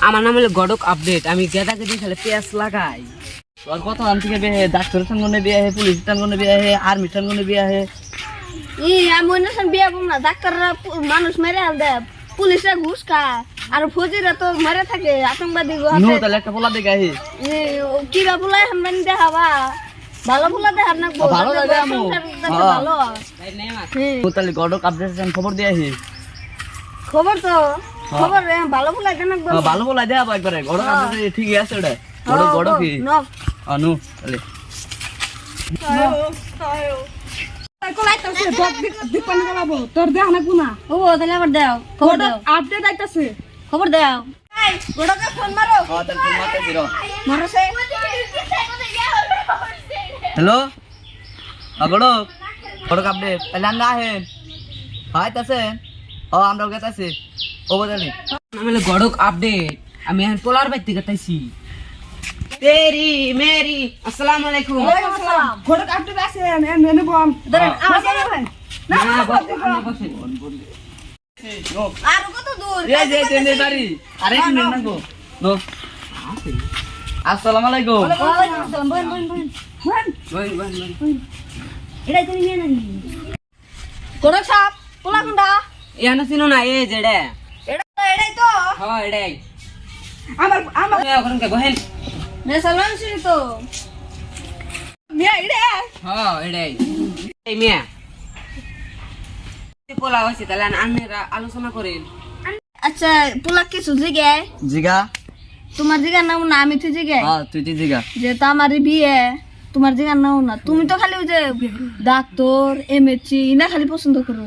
আমার নাম হলো গডক আপডেট। আমি গেদাকে দিয়ে খালি পেঁয়াজ লাগাই। তোর কত আন থেকে বিয়ে ডাক্তারের সঙ্গে বিয়ে হে, পুলিশের সঙ্গে বিয়ে হে, আর্মির সঙ্গে বিয়ে হে। আমি অন্য বিয়ে করবো না। ডাক্তাররা মানুষ মেরে হাল দেয়, পুলিশরা ঘুষ খায়, আর ফৌজিরা তো মেরে থাকে আতঙ্কবাদী। তাহলে একটা পোলা দেখে আহি। কিরা পোলা হামবানি দেখাবা, ভালো পোলা দেখার না। ভালো লাগে আমু ভালো তাহলে গডক আপডেট খবর দিয়ে আহি। খবর তো খবর ভালো পোলা দেন। ভালো পোলা দেয়া একবারে গডক আপডেট ঠিকই আছে ওটা। গডক গডক কি আনু তাহলে তোর দেখ না কোনা। ও তাহলে আবার দাও খবর দাও। আপডেট আইতাছে। খবর দাও। গোড়াকে ফোন মারো। হ্যাঁ তাহলে ফোন মারতেছি র। মারো সে। হ্যালো গডক গডক আপডেট তাহলে আমরা আহেন আইতাছে। ও আমরা গেতাছি ও বদলি। নাম হলো গডক আপডেট। আমি এখন পোলার বাইতে গেতাইছি। তেরি মেরি আসসালামু আলাইকুম। ওয়ালাইকুম আসসালাম। ঘোড়ক আপডেট আছে এনে বম। ধরেন আমার ভাই। না বসেন। আর কত দূর? এই যে তেনে বাড়ি আরে কি নেন গো নো আসসালামু আলাইকুম। ওয়ালাইকুম আসসালাম। বল বল বল। বই এটাই তুমি নিয়ে নাকি? গোড়া সাপ পোলা কোনটা? এখানে চিনো না এই যেটা। এটাই তো। হ্যাঁ এটাই। আমার ওখানে বহেন। নে সালমান সিং তো। মিয়া ইড়ে হ্যাঁ এটাই। এই মিয়া পোলা হয়েছে তাহলে আন্নেরা আলোচনা করেন। আচ্ছা পোলা কিছু জিগায়? জিগা তোমার জিগার নাম না, আমি তো জিগাই। হ্যাঁ তুই তুই জিগা যে তো আমার বিয়ে, তোমার জিগার নাম না। তুমি তো খালি ওই যে ডাক্তার এমএসসি না খালি পছন্দ করো।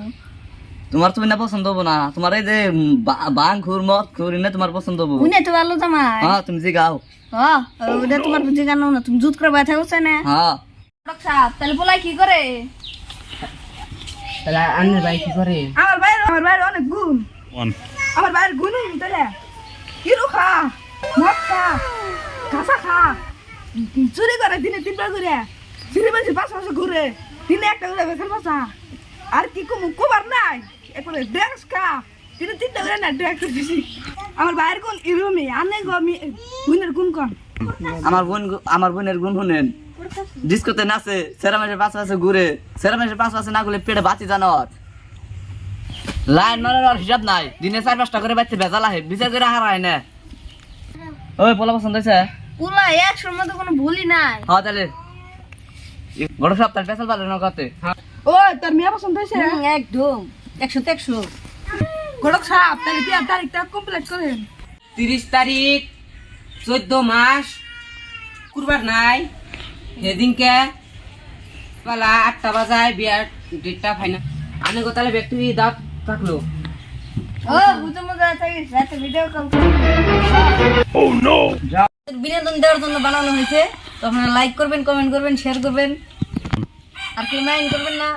তোমার তুমি না পছন্দ হবো না। তোমার এই যে বাং খুর মদ খুর না তোমার পছন্দ হবো। উনি তো ভালো জামাই। হ্যাঁ তুমি জিগাও। হ্যাঁ ওটা তোমার জিগার নাম না। তুমি জুত করে ব্যথা করছে না? হ্যাঁ সাপ তাহলে পোলা কি করে? তাহলে আন্নের ভাই কি করে? আমার বাইরে অনেক গুণ। আমার বাইরের গুণ তাহলে হিরো খা, মদ খা, কাঁচা খা, চুরি করে দিনে 3বার করে, চুরি বেশি 5 মাসে ঘুরে, দিনে একটা করে বেকার বাসা। আর কি কুমার নাই একবারে ড্যান্স খা, দিনে 3টা করে না ড্যান্স দিছি। আমার বাইরের গুণ ইরুমি আনে গো। আমি গুণের গুণ কম। আমার বোনের গুণ শুনেন। ডিস্কোতে নাচে, সেরামেশের 5 মাসে ঘুরে, সেরামেশের 5 মাসে না ঘুরে পেটে বাতি জানোয়ার। লাইন মারার আর হিসাব নাই। দিনে 4-5টা করে বাইতে ভেজাল আহে, বিচার করে হারায় না। ওই পোলা পছন্দ হয়েছে? পোলা একশোর মধ্যে কোনো ভুলই নাই। হ্যাঁ তাহলে বড় সপ্তাহ পেছাল পারলে না কতে। ও তোর মেয়ে পছন্দ হয়েছে? একদম 100 তে 100। গড়ক সাপ তাহলে বিয়ার তারিখটা কমপ্লিট করেন। 30 তারিখ 14 মাস কুরবার নাই সেদিনকে বেলা 8টা বাজায় বিয়ার ডেটটা ফাইনাল। আনে গোতালে ব্যক্তি দাঁত থাকলো। ও বুঝতে মজা আছে রাতে ভিডিও কল করে। ও নো বিনোদন দেওয়ার জন্য বানানো হয়েছে। তো আপনারা লাইক করবেন, কমেন্ট করবেন, শেয়ার করবেন, আর কি মাইন্ড করবেন না।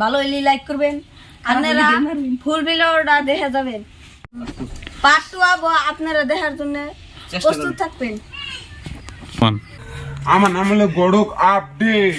ভালো হইলে লাইক করবেন। আপনারা ফুল ভিডিওটা দেখে যাবেন। পার্ট 2 আপনারা দেখার জন্য প্রস্তুত থাকবেন। আমার নাম হলো গড়ক আপডেট।